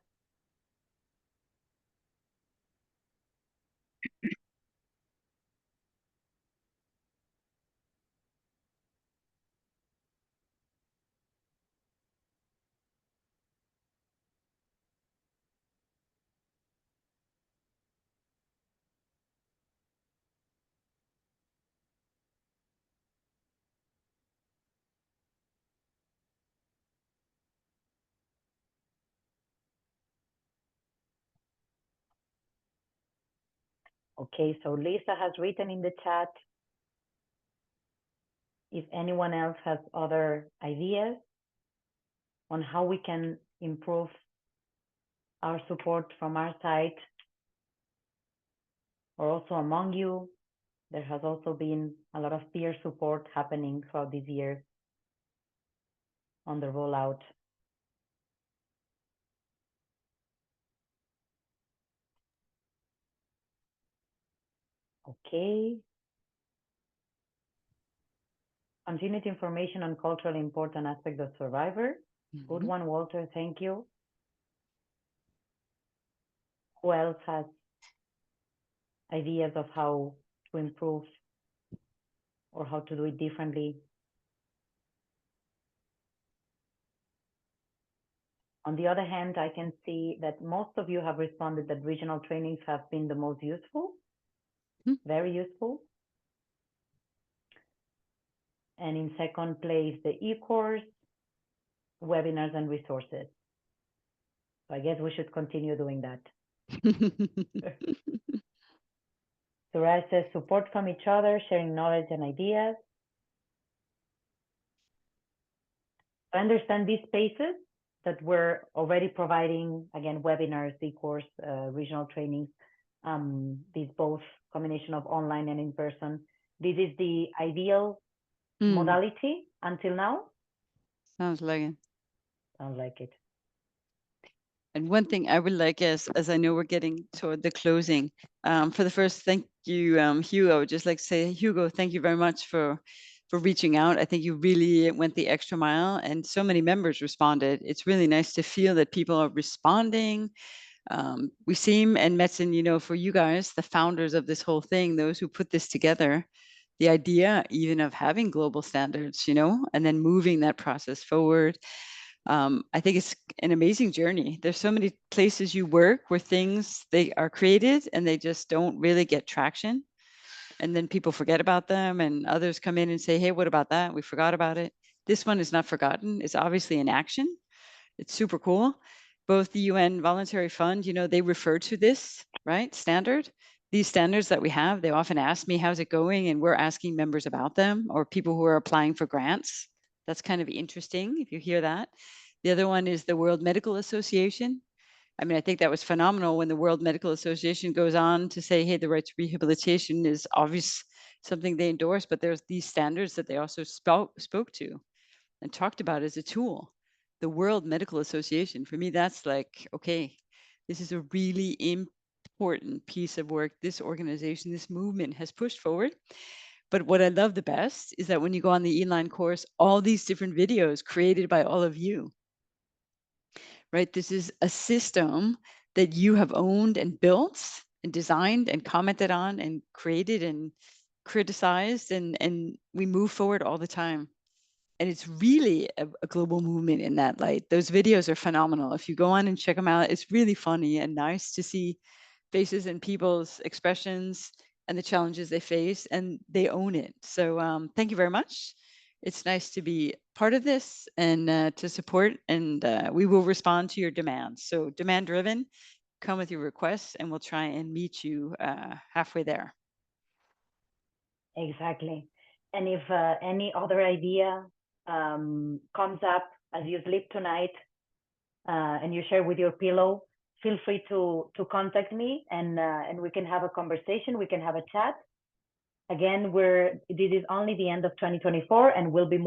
Okay, so Lisa has written in the chat. If anyone else has other ideas on how we can improve our support from our side, or also among you, there has also been a lot of peer support happening throughout this year on the rollout. Okay. Continued information on culturally important aspects of Survivor. Good one, Walter, thank you. Who else has ideas of how to improve or how to do it differently? On the other hand, I can see that most of you have responded that regional trainings have been the most useful, very useful. And in second place, the e-course, webinars and resources. So I guess we should continue doing that. Suraj says support from each other, sharing knowledge and ideas. I understand these spaces that we're already providing, again, webinars, e-course, regional trainings, these both combination of online and in person. This is the ideal modality until now? Sounds like it. Sounds like it. And one thing I would like, as I know we're getting toward the closing, for the first, thank you, Hugo. I would just like to say, Hugo, thank you very much for reaching out. I think you really went the extra mile, and so many members responded. It's really nice to feel that people are responding. We seem, and Metzen, you know, for you guys, the founders of this whole thing, those who put this together, the idea even of having global standards, you know, and then moving that process forward. I think it's an amazing journey. There's so many places you work where things, they are created and they just don't really get traction. And then people forget about them and others come in and say, hey, what about that? We forgot about it. This one is not forgotten. It's obviously in action. It's super cool. Both the UN Voluntary Fund, you know, they refer to this, right? Standard. These standards that we have, they often ask me, how's it going? And we're asking members about them or people who are applying for grants. That's kind of interesting if you hear that. The other one is the World Medical Association. I mean, I think that was phenomenal when the World Medical Association goes on to say, hey, the right to rehabilitation is obvious, something they endorse, but there's these standards that they also spoke to and talked about as a tool. The World Medical Association, for me, that's like, okay, This is a really important piece of work this organization, this movement has pushed forward. But what I love the best is that when you go on the Eline course, all these different videos created by all of you, right? This is a system that you have owned and built and designed and commented on and created and criticized, and we move forward all the time. And it's really a global movement in that light. Those videos are phenomenal. If you go on and check them out, it's really funny and nice to see faces and people's expressions and the challenges they face, and they own it. So thank you very much. It's nice to be part of this and to support, and we will respond to your demands. So demand driven, come with your requests and we'll try and meet you halfway there. Exactly. And if any other idea comes up as you sleep tonight and you share with your pillow, feel free to contact me, and we can have a conversation. We can have a chat. Again, this is only the end of 2024, and we'll be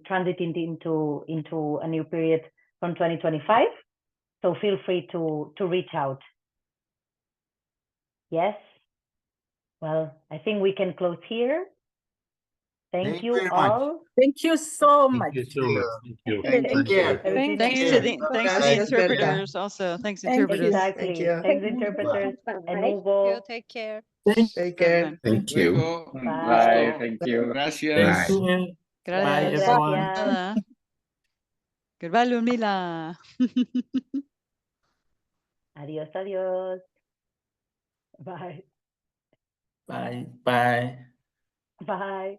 transiting into a new period from 2025. So feel free to reach out. Yes. Well, I think we can close here. Thank you all. Thank you so much. Thank you so much. Thank you. Take care. Thank Thanks you. to the interpreters also. Thanks, Thank you. interpreters. Exactly. Thanks, interpreters. And Hugo. Take care. Take care. Thank you. Bye. Thank you. Thank you. Bye, Gracias. everyone. Nada. Goodbye, Ludmila. Adiós, adiós. Bye. Bye. Bye. Bye.